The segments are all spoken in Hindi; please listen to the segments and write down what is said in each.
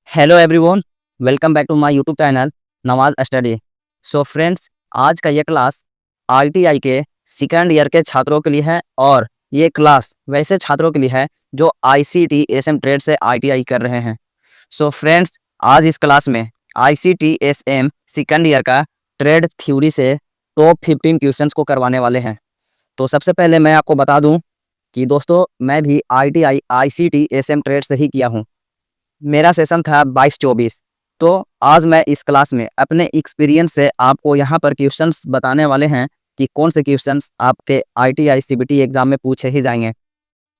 Hello everyone, welcome back to my YouTube channel Nawaz study. So friends, आज का ये क्लास आईटीआई के सेकंड ईयर के छात्रों के लिए है और ये क्लास वैसे छात्रों के लिए है जो आईसीटी एसएम ट्रेड से आईटीआई कर रहे हैं। सो फ्रेंड्स, आज इस क्लास में आईसीटी एसएम सेकंड ईयर का ट्रेड थ्योरी से टॉप 15 क्वेश्चंस को करवाने वाले हैं। तो सबसे पहले मैं आपको बता दूं कि दोस्तों, मैं भी आईटीआई आईसीटी एसएम ट्रेड से ही किया हूं। मेरा सेशन था 22-24। तो आज मैं इस क्लास में अपने एक्सपीरियंस से आपको यहाँ पर क्वेश्चंस बताने वाले हैं कि कौन से क्वेश्चंस आपके आईटीआई सीबीटी एग्जाम में पूछे ही जाएंगे।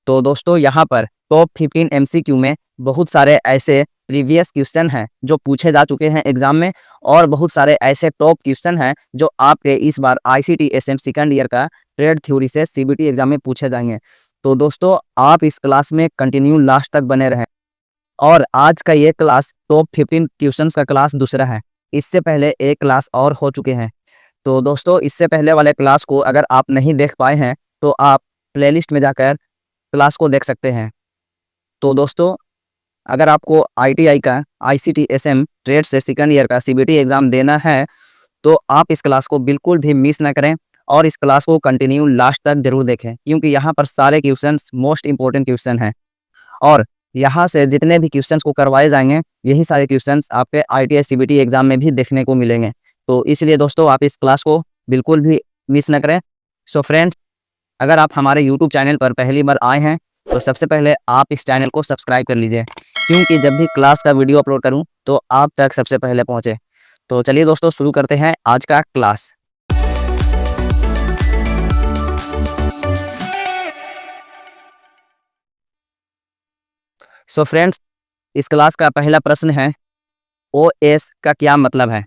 तो दोस्तों, यहाँ पर टॉप 15 एमसीक्यू में बहुत सारे ऐसे प्रीवियस क्वेश्चन हैं जो पूछे जा चुके हैं एग्जाम में, और बहुत सारे ऐसे टॉप क्वेश्चन हैं जो आपके इस बार आईसीटी एसएम सेकंड ईयर का ट्रेड थ्योरी से सीबीटी एग्जाम में पूछे जाएंगे। तो दोस्तों, आप इस क्लास में कंटिन्यू लास्ट तक बने रहें। और आज का ये क्लास टॉप 15 क्वेश्चंस का क्लास दूसरा है। इससे पहले एक क्लास और हो चुके हैं। तो दोस्तों, इससे पहले वाले क्लास को अगर आप नहीं देख पाए हैं तो आप प्लेलिस्ट में जाकर क्लास को देख सकते हैं। तो दोस्तों, अगर आपको आईटीआई का आईसीटी एसएम ट्रेड से सेकंड ईयर का सीबीटी एग्जाम देना है तो आप इस क्लास को बिल्कुल भी मिस ना करें और इस क्लास को कंटिन्यू लास्ट तक जरूर देखें, क्योंकि यहाँ पर सारे क्वेश्चंस मोस्ट इंपॉर्टेंट क्वेश्चन हैं और यहाँ से जितने भी क्वेश्चंस को करवाए जाएंगे यही सारे क्वेश्चंस आपके आईटीआई सीबीटी एग्जाम में भी देखने को मिलेंगे। तो इसलिए दोस्तों, आप इस क्लास को बिल्कुल भी मिस न करें। सो फ्रेंड्स, अगर आप हमारे यूट्यूब चैनल पर पहली बार आए हैं तो सबसे पहले आप इस चैनल को सब्सक्राइब कर लीजिए, क्योंकि जब भी क्लास का वीडियो अपलोड करूँ तो आप तक सबसे पहले पहुँचे। तो चलिए दोस्तों, शुरू करते हैं आज का क्लास। सो फ्रेंड्स, इस क्लास का पहला प्रश्न है, ओएस का क्या मतलब है?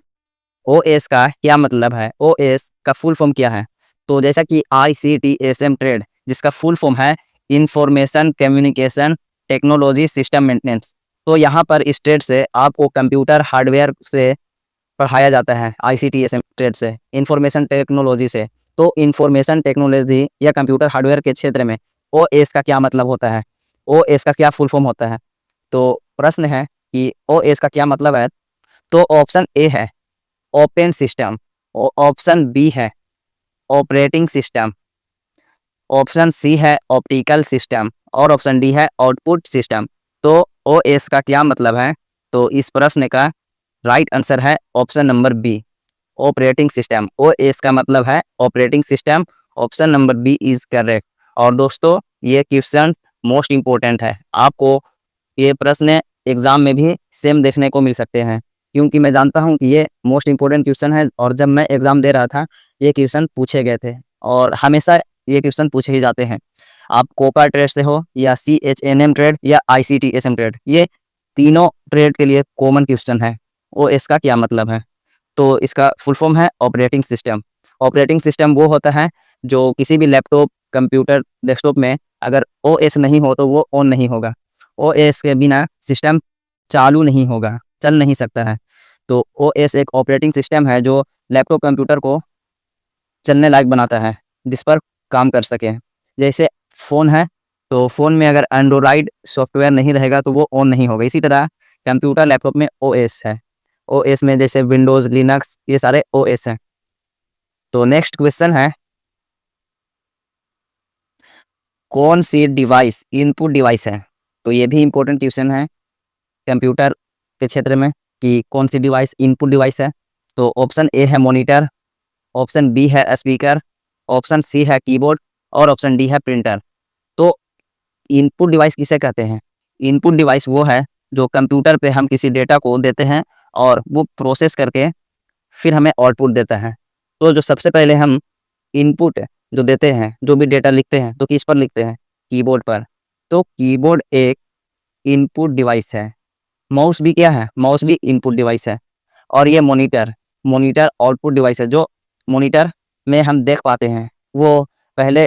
ओएस का क्या मतलब है? ओएस का फुल फॉर्म क्या है? तो जैसा कि आईसीटी एसएम ट्रेड, जिसका फुल फॉर्म है information communication technology system maintenance. तो यहाँ पर इस ट्रेड से आपको कंप्यूटर हार्डवेयर से पढ़ाया जाता है। आईसीटी एसएम ट्रेड से इंफॉर्मेशन टेक्नोलॉजी से। तो इंफॉर्मेशन टेक्नोलॉजी या कंप्यूटर हार्डवेयर के क्षेत्र में ओएस का क्या मतलब होता है? ओएस का क्या फुल फॉर्म होता है? तो प्रश्न है कि ओएस का क्या मतलब है। तो ऑप्शन ए है ओपन सिस्टम, ऑप्शन बी है ऑपरेटिंग सिस्टम, ऑप्शन सी है ऑप्टिकल सिस्टम और ऑप्शन डी है आउटपुट सिस्टम। तो ओएस का क्या मतलब है? तो इस प्रश्न का राइट आंसर है option number B, operating system. OS का मतलब है operating system. Option number B is correct. और दोस्तों, ये क्वेश्चन मोस्ट इंपॉर्टेंट है। आपको ये प्रश्न एग्जाम में भी सेम देखने को मिल सकते हैं, क्योंकि मैं जानता हूं कि ये मोस्ट इंपॉर्टेंट क्वेश्चन है और जब मैं एग्जाम दे रहा था ये क्वेश्चन पूछे गए थे और हमेशा ये क्वेश्चन पूछे ही जाते हैं। आप कोपा ट्रेड से हो या CHNM ट्रेड या ICT SM ट्रेड, ये तीनों ट्रेड के लिए कॉमन क्वेश्चन है। वो इसका क्या मतलब है? तो इसका फुल फॉर्म है ऑपरेटिंग सिस्टम। ऑपरेटिंग सिस्टम वो होता है जो किसी भी लैपटॉप कंप्यूटर डेस्कटॉप में अगर OS नहीं हो तो वो ऑन नहीं होगा। OS के बिना सिस्टम चालू नहीं होगा, चल नहीं सकता है। तो OS एक ऑपरेटिंग सिस्टम है जो लैपटॉप कंप्यूटर को चलने लायक बनाता है, जिस पर काम कर सके। जैसे फ़ोन है तो फ़ोन में अगर एंड्रॉयड सॉफ्टवेयर नहीं रहेगा तो वो ऑन नहीं होगा। इसी तरह कंप्यूटर लैपटॉप में OS है। OS में जैसे विंडोज़ लिनक्स ये सारे OS हैं। तो नेक्स्ट क्वेश्चन है, कौन सी डिवाइस इनपुट डिवाइस है? तो ये भी इम्पोर्टेंट क्वेश्चन है कंप्यूटर के क्षेत्र में कि कौन सी डिवाइस इनपुट डिवाइस है। तो ऑप्शन ए है मॉनिटर, ऑप्शन बी है स्पीकर, ऑप्शन सी है कीबोर्ड और ऑप्शन डी है प्रिंटर। तो इनपुट डिवाइस किसे कहते हैं? इनपुट डिवाइस वो है जो कंप्यूटर पे हम किसी डेटा को देते हैं और वो प्रोसेस करके फिर हमें आउटपुट देता है। तो जो सबसे पहले हम इनपुट जो देते हैं, जो भी डेटा लिखते हैं तो किस पर लिखते हैं? कीबोर्ड पर। तो कीबोर्ड एक इनपुट डिवाइस है। माउस भी क्या है? माउस भी इनपुट डिवाइस है। और ये मॉनिटर, मॉनिटर आउटपुट डिवाइस है। जो मॉनिटर में हम देख पाते हैं वो पहले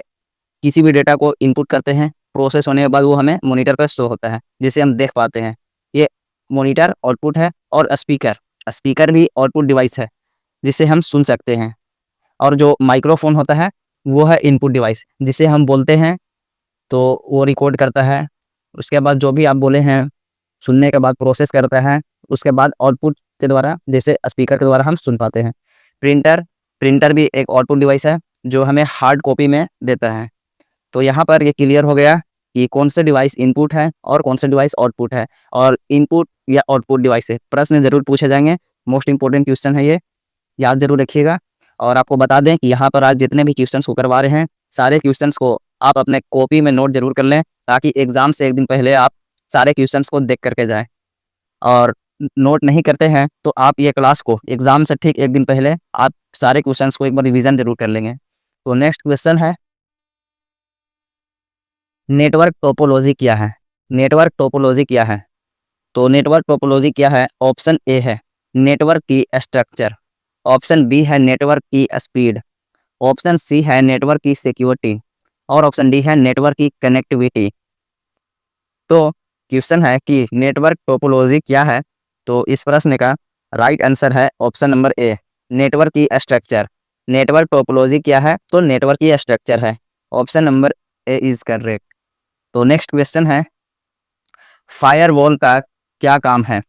किसी भी डेटा को इनपुट करते हैं, प्रोसेस होने के बाद वो हमें मॉनिटर पर शो होता है जिसे हम देख पाते हैं। ये मॉनिटर आउटपुट है। और स्पीकर, स्पीकर भी आउटपुट डिवाइस है जिसे हम सुन सकते हैं। और जो माइक्रोफोन होता है वो है इनपुट डिवाइस, जिसे हम बोलते हैं तो वो रिकॉर्ड करता है। उसके बाद जो भी आप बोले हैं सुनने के बाद प्रोसेस करता है, उसके बाद आउटपुट के द्वारा जैसे स्पीकर के द्वारा हम सुन पाते हैं। प्रिंटर प्रिंटर भी एक आउटपुट डिवाइस है जो हमें हार्ड कॉपी में देता है। तो यहाँ पर ये क्लियर हो गया कि कौन से डिवाइस इनपुट है और कौन से डिवाइस आउटपुट है, और इनपुट या आउटपुट डिवाइस से प्रश्न जरूर पूछे जाएंगे। मोस्ट इंपॉर्टेंट क्वेश्चन है ये, याद जरूर रखिएगा। और आपको बता दें कि यहाँ पर आज जितने भी क्वेश्चंस को करवा रहे हैं, सारे क्वेश्चंस को आप अपने कॉपी में नोट जरूर कर लें, ताकि एग्जाम से एक दिन पहले आप सारे क्वेश्चंस को देख करके जाएं। और नोट नहीं करते हैं तो आप ये क्लास को एग्जाम से ठीक एक दिन पहले आप सारे क्वेश्चंस को एक बार रिवीजन जरूर कर लेंगे। तो नेक्स्ट क्वेश्चन है, नेटवर्क टोपोलॉजी क्या है? नेटवर्क टोपोलॉजी क्या है? तो नेटवर्क टोपोलॉजी क्या है? ऑप्शन ए है नेटवर्क की स्ट्रक्चर, ऑप्शन बी है नेटवर्क की स्पीड, ऑप्शन सी है नेटवर्क की सिक्योरिटी, और ऑप्शन डी है नेटवर्क की कनेक्टिविटी। तो क्वेश्चन है कि नेटवर्क टोपोलॉजी क्या है? तो इस प्रश्न का राइट आंसर है ऑप्शन नंबर ए, नेटवर्क की स्ट्रक्चर। नेटवर्क टोपोलॉजी क्या है? तो नेटवर्क की स्ट्रक्चर है। Option number A is correct. तो नेक्स्ट क्वेश्चन है, फायरवॉल का क्या काम है?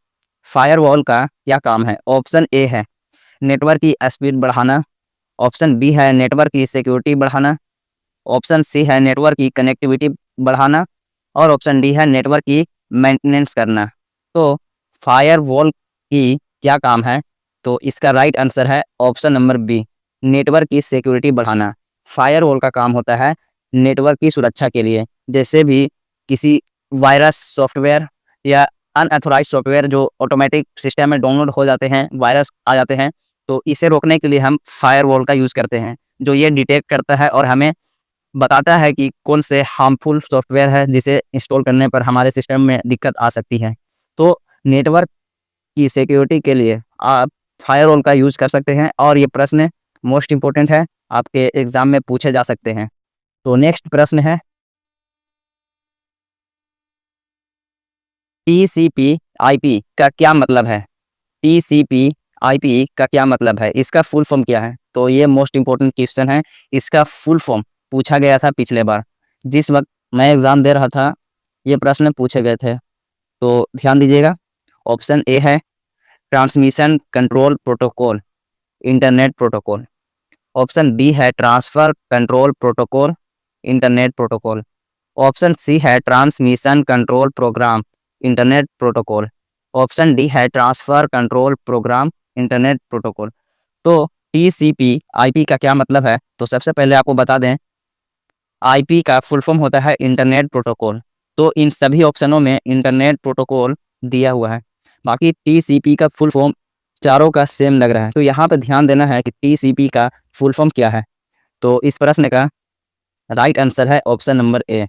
फायरवॉल का क्या काम है? ऑप्शन ए है नेटवर्क की स्पीड बढ़ाना, ऑप्शन बी है नेटवर्क की सिक्योरिटी बढ़ाना, ऑप्शन सी है नेटवर्क की कनेक्टिविटी बढ़ाना, और ऑप्शन डी है नेटवर्क की मेंटेनेंस करना। तो फायरवॉल की क्या काम है? तो इसका राइट आंसर है ऑप्शन नंबर बी, नेटवर्क की सिक्योरिटी बढ़ाना। फायरवॉल का काम होता है नेटवर्क की सुरक्षा के लिए। जैसे भी किसी वायरस सॉफ्टवेयर या अनऑथोराइज्ड सॉफ्टवेयर जो ऑटोमेटिक सिस्टम में डाउनलोड हो जाते हैं, वायरस आ जाते हैं, तो इसे रोकने के लिए हम फायरवॉल का यूज़ करते हैं, जो ये डिटेक्ट करता है और हमें बताता है कि कौन से हार्मफुल सॉफ्टवेयर है जिसे इंस्टॉल करने पर हमारे सिस्टम में दिक्कत आ सकती है। तो नेटवर्क की सिक्योरिटी के लिए आप फायरवॉल का यूज़ कर सकते हैं, और ये प्रश्न मोस्ट इम्पोर्टेंट है, आपके एग्जाम में पूछे जा सकते हैं। तो नेक्स्ट प्रश्न है, TCP/IP का क्या मतलब है? TCP/IP का क्या मतलब है? इसका फुल फॉर्म क्या है? तो ये मोस्ट इंपॉर्टेंट क्वेश्चन है। इसका फुल फॉर्म पूछा गया था पिछले बार, जिस वक्त मैं एग्ज़ाम दे रहा था ये प्रश्न पूछे गए थे, तो ध्यान दीजिएगा। ऑप्शन ए है transmission control protocol, internet protocol, option B है transfer control protocol, internet protocol, option C है transmission control program, internet protocol, option D है transfer control program, internet protocol. तो TCP/IP का क्या मतलब है? तो सबसे पहले आपको बता दें, IP का फुल फॉर्म होता है इंटरनेट प्रोटोकॉल। तो इन सभी ऑप्शनों में इंटरनेट प्रोटोकॉल दिया हुआ है। बाकी TCP का फुल फॉर्म चारों का सेम लग रहा है, तो यहाँ पर ध्यान देना है कि TCP का फुल फॉर्म क्या है। तो इस प्रश्न का राइट आंसर है ऑप्शन नंबर ए,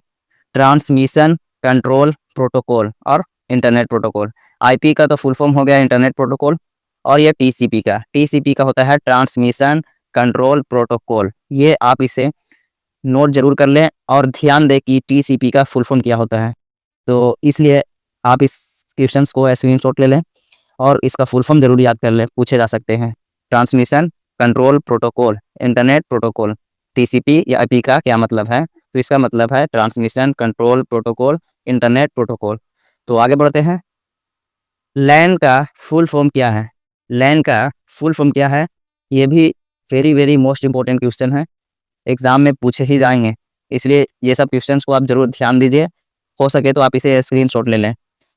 ट्रांसमिशन कंट्रोल प्रोटोकॉल और इंटरनेट प्रोटोकॉल। IP का तो फुल फॉर्म हो गया इंटरनेट प्रोटोकॉल, और ये TCP का होता है ट्रांसमिशन कंट्रोल प्रोटोकॉल। ये आप इसे नोट जरूर कर लें और ध्यान दें कि TCP का फुल फॉर्म क्या होता है। तो इसलिए आप इस क्वेश्चंस को स्क्रीनशॉट ले लें और इसका फुल फॉर्म जरूर याद कर लें, पूछे जा सकते हैं। Transmission control protocol, internet protocol, TCP या IP का क्या मतलब है? तो इसका मतलब है transmission control protocol, internet protocol. तो आगे बढ़ते हैं, लैन का फुल फॉर्म क्या है? लैन का फुल फॉर्म क्या है? ये भी वेरी मोस्ट इंपॉर्टेंट क्वेश्चन है, एग्जाम में पूछे ही जाएंगे, इसलिए ये सब क्वेश्चंस को आप जरूर ध्यान दीजिए। हो सके तो आप इसे स्क्रीनशॉट ले लें।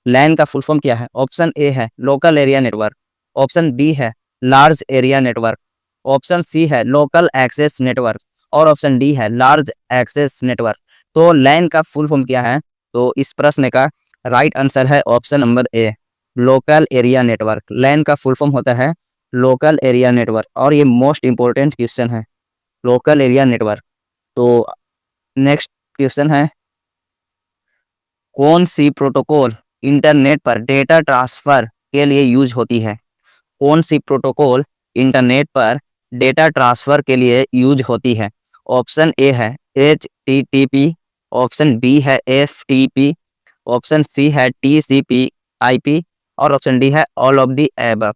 लैन का फुल फॉर्म क्या है? ऑप्शन ए है local area network, option B है large area network, option C है लोकल एक्सेस नेटवर्क, और ऑप्शन डी है लार्ज एक्सेस नेटवर्क। तो लैन का फुल फॉर्म क्या है? तो इस प्रश्न का राइट आंसर है option number A, local area network. LAN का फुल फॉर्म होता है लोकल एरिया नेटवर्क, और ये मोस्ट इंपॉर्टेंट क्वेश्चन है, लोकल एरिया नेटवर्क। तो नेक्स्ट क्वेश्चन है, कौन सी प्रोटोकॉल इंटरनेट पर डेटा ट्रांसफर के लिए यूज होती है? कौन सी प्रोटोकॉल इंटरनेट पर डेटा ट्रांसफर के लिए यूज होती है? ऑप्शन ए है HTTP, ऑप्शन बी है FTP, ऑप्शन सी है TCP/IP, और ऑप्शन डी है ऑल ऑफ द एबव।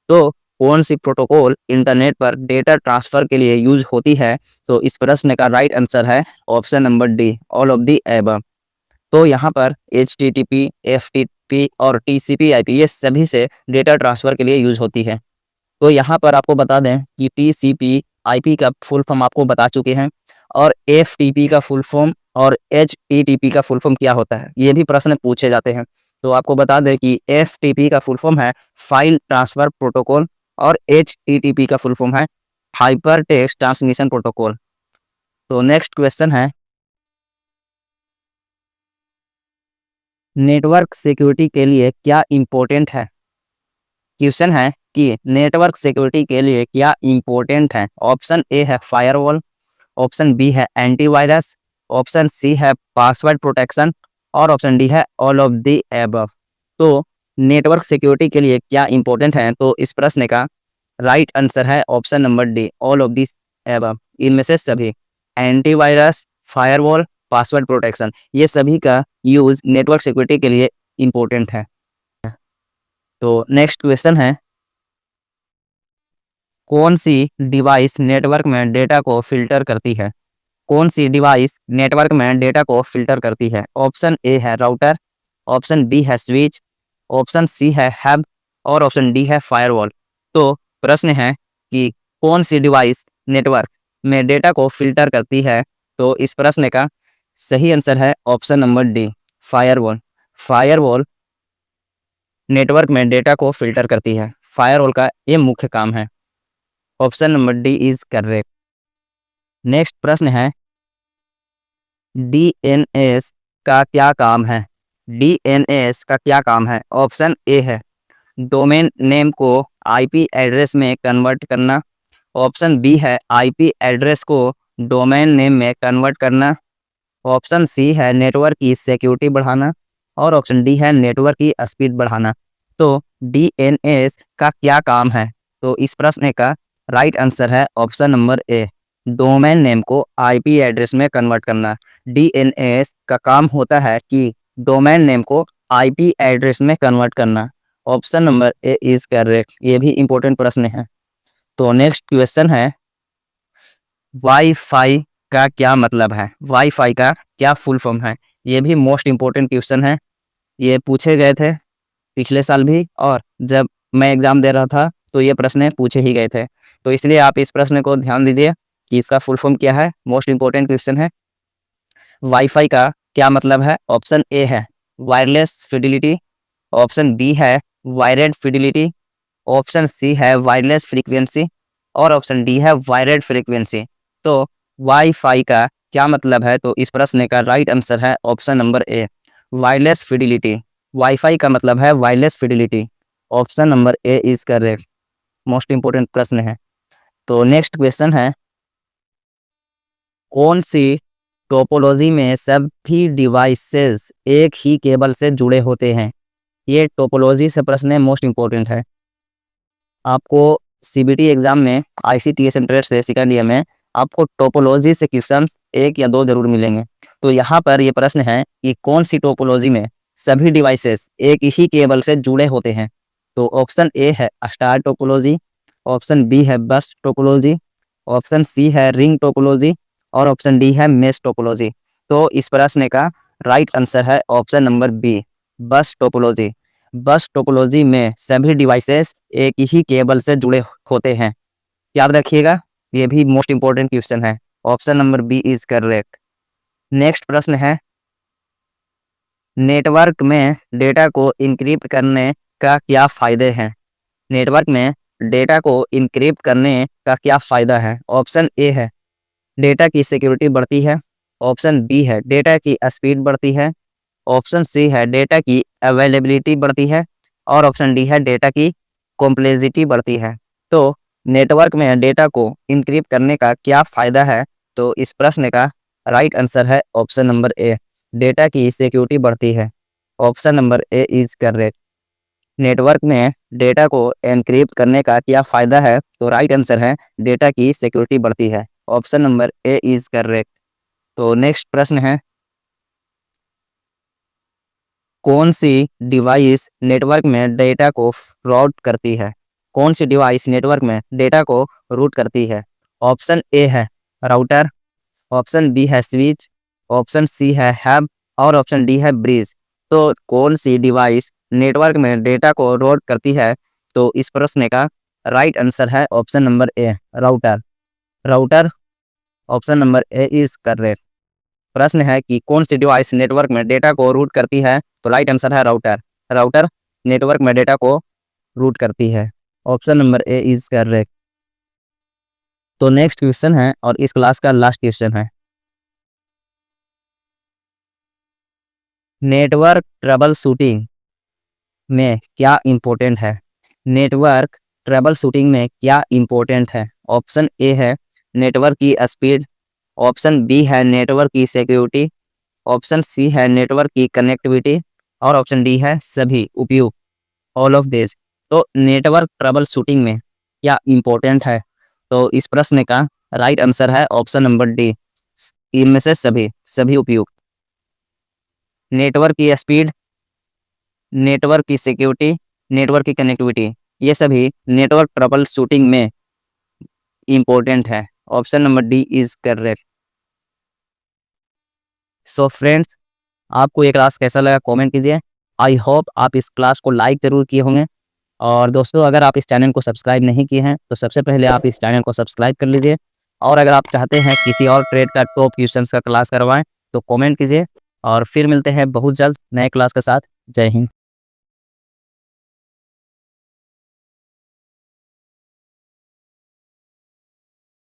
तो कौन सी प्रोटोकॉल इंटरनेट पर डेटा ट्रांसफर के लिए यूज होती है? तो इस प्रश्न का राइट आंसर है option number D, all of the above. तो यहाँ पर HTTP, TCP और TCP/IP ये सभी से डेटा ट्रांसफ़र के लिए यूज़ होती है। तो यहाँ पर आपको बता दें कि TCP/IP का फुल फॉर्म आपको बता चुके हैं और FTP का फुल फॉर्म और HTTP का फुल फॉर्म क्या होता है, ये भी प्रश्न पूछे जाते हैं। तो आपको बता दें कि FTP का फुल फॉर्म है फाइल ट्रांसफ़र प्रोटोकॉल और HTTP का फुल फॉर्म है हाइपर टेक्स्ट ट्रांसमिशन प्रोटोकॉल। तो नेक्स्ट क्वेश्चन है, नेटवर्क सिक्योरिटी के लिए क्या इम्पोर्टेंट है? क्वेश्चन है कि नेटवर्क सिक्योरिटी के लिए क्या इम्पोर्टेंट है? ऑप्शन ए है फायरवॉल, ऑप्शन बी है एंटीवायरस, ऑप्शन सी है पासवर्ड प्रोटेक्शन और ऑप्शन डी है ऑल ऑफ द एबव। तो नेटवर्क सिक्योरिटी के लिए क्या इम्पोर्टेंट है? तो इस प्रश्न का राइट आंसर है option number D, all of this above. इनमें से सभी, एंटीवायरस, फायरवॉल, पासवर्ड प्रोटेक्शन, ये सभी का यूज़ नेटवर्क सिक्योरिटी के लिए इम्पोर्टेंट है। तो नेक्स्ट क्वेश्चन है, कौन सी डिवाइस नेटवर्क में डेटा को फिल्टर करती है? कौन सी डिवाइस नेटवर्क में डेटा को फिल्टर करती है? ऑप्शन ए है राउटर, ऑप्शन बी है स्विच, ऑप्शन सी है हब और ऑप्शन डी है फायरवॉल। तो प्रश्न है कि कौन सी डिवाइस नेटवर्क में डेटा को फिल्टर करती है? तो इस प्रश्न का सही आंसर है option number D, firewall. Firewall network में डेटा को फिल्टर करती है, फायरवॉल का ये मुख्य काम है। Option number D is correct. Next प्रश्न है, DNS का क्या काम है? DNS का क्या काम है? ऑप्शन ए है डोमेन नेम को IP एड्रेस में कन्वर्ट करना, ऑप्शन बी है IP एड्रेस को डोमेन नेम में कन्वर्ट करना, ऑप्शन सी है नेटवर्क की सिक्योरिटी बढ़ाना और ऑप्शन डी है नेटवर्क की स्पीड बढ़ाना। तो DNS का क्या काम है? तो इस प्रश्न का राइट आंसर है ऑप्शन नंबर ए, डोमेन नेम को IP एड्रेस में कन्वर्ट करना। DNS का काम होता है कि डोमेन नेम को IP एड्रेस में कन्वर्ट करना। Option number A is correct. ये भी इंपॉर्टेंट प्रश्न है। तो नेक्स्ट क्वेश्चन है, वाईफाई का क्या मतलब है? वाईफाई का क्या फुल फॉर्म है? ये भी मोस्ट इम्पोर्टेंट क्वेश्चन है। ये पूछे गए थे पिछले साल भी, और जब मैं एग्ज़ाम दे रहा था तो ये प्रश्न पूछे ही गए थे। तो इसलिए आप इस प्रश्न को ध्यान दीजिए कि इसका फुल फॉर्म क्या है। मोस्ट इम्पोर्टेंट क्वेश्चन है। वाईफाई का क्या मतलब है? ऑप्शन ए है वायरलेस फिडिलिटी, ऑप्शन बी है वायरेड फिडिलिटी, ऑप्शन सी है वायरलेस फ्रीक्वेंसी और ऑप्शन डी है वायरेड फ्रीक्वेंसी। तो वाईफाई का क्या मतलब है? तो इस प्रश्न का राइट आंसर है ऑप्शन नंबर ए, वायरलेस फिडिलिटी। वाईफाई का मतलब है wireless fidelity. Option number A is correct. Most important प्रश्न है। तो नेक्स्ट क्वेश्चन है, कौन सी टोपोलॉजी में सभी डिवाइसेस एक ही केबल से जुड़े होते हैं? ये टोपोलॉजी से प्रश्न मोस्ट इंपोर्टेंट है। आपको CBT एग्जाम में ICTS ट्रेड से सेकंड ईयर में आपको टोपोलॉजी से क्वेश्चन 1 या 2 जरूर मिलेंगे। तो यहाँ पर ये प्रश्न है कि कौन सी टोपोलॉजी में सभी डिवाइसेस एक ही केबल से जुड़े होते हैं? तो ऑप्शन ए है स्टार टोपोलॉजी, ऑप्शन बी है बस टोपोलॉजी, ऑप्शन सी है रिंग टोपोलॉजी और ऑप्शन डी है मेश टोपोलॉजी। तो इस प्रश्न का राइट आंसर है option number B, bus topology. Bus topology में सभी डिवाइसेस एक ही केबल से जुड़े होते हैं। याद रखिएगा, ये भी मोस्ट इंपोर्टेंट क्वेश्चन है। Option number B is correct. Next प्रश्न है, नेटवर्क में डेटा को इनक्रिप्ट करने का क्या फ़ायदे हैं? नेटवर्क में डेटा को इनक्रिप्ट करने का क्या फ़ायदा है? ऑप्शन ए है डेटा की सिक्योरिटी बढ़ती है, ऑप्शन बी है डेटा की स्पीड बढ़ती है, ऑप्शन सी है डेटा की अवेलेबिलिटी बढ़ती है और ऑप्शन डी है डेटा की कॉम्प्लेक्सिटी बढ़ती है। तो नेटवर्क में डेटा को इनक्रिप्ट करने का क्या फ़ायदा है? तो इस प्रश्न का राइट आंसर है ऑप्शन नंबर ए, डेटा की सिक्योरिटी बढ़ती है। Option number A is correct. Network में डेटा को एनक्रिप्ट करने का क्या फ़ायदा है? तो राइट आंसर है डेटा की सिक्योरिटी बढ़ती है। Option number A is correct. तो नेक्स्ट प्रश्न है, कौन सी डिवाइस नेटवर्क में डेटा को रूट करती है? कौन सी डिवाइस नेटवर्क में डेटा को रूट करती है? ऑप्शन ए है राउटर, ऑप्शन बी है स्विच, ऑप्शन सी है हब और ऑप्शन डी है ब्रिज। तो कौन सी डिवाइस नेटवर्क में डेटा को रूट करती है, तो इस प्रश्न का राइट आंसर है option number A, router. Router option number A is correct. प्रश्न है कि कौन सी डिवाइस नेटवर्क में डेटा को रूट करती है, तो राइट आंसर है राउटर। राउटर नेटवर्क में डेटा को रूट करती है, option number A is correct. तो नेक्स्ट क्वेश्चन है और इस क्लास का लास्ट क्वेश्चन है, नेटवर्क ट्रबल शूटिंग में क्या इंपॉर्टेंट है? नेटवर्क ट्रबल शूटिंग में क्या इंपॉर्टेंट है? ऑप्शन ए है नेटवर्क की स्पीड, ऑप्शन बी है नेटवर्क की सिक्योरिटी, ऑप्शन सी है नेटवर्क की कनेक्टिविटी और ऑप्शन डी है सभी उपयुक्त, ऑल ऑफ दिस। तो नेटवर्क ट्रबल शूटिंग में क्या इंपॉर्टेंट है? तो इस प्रश्न का राइट आंसर है ऑप्शन नंबर डी, इनमें से सभी उपयुक्त। नेटवर्क की स्पीड, नेटवर्क की सिक्योरिटी, नेटवर्क की कनेक्टिविटी, ये सभी नेटवर्क ट्रबल शूटिंग में इंपॉर्टेंट है, option number D is correct. So friends, आपको ये क्लास कैसा लगा कमेंट कीजिए। आई होप आप इस क्लास को लाइक ज़रूर किए होंगे। और दोस्तों, अगर आप इस चैनल को सब्सक्राइब नहीं किए हैं तो सबसे पहले आप इस चैनल को सब्सक्राइब कर लीजिए। और अगर आप चाहते हैं किसी और ट्रेड का टॉप क्वेश्चंस का क्लास करवाएं तो कमेंट कीजिए। और फिर मिलते हैं बहुत जल्द नए क्लास के साथ। जय हिंद।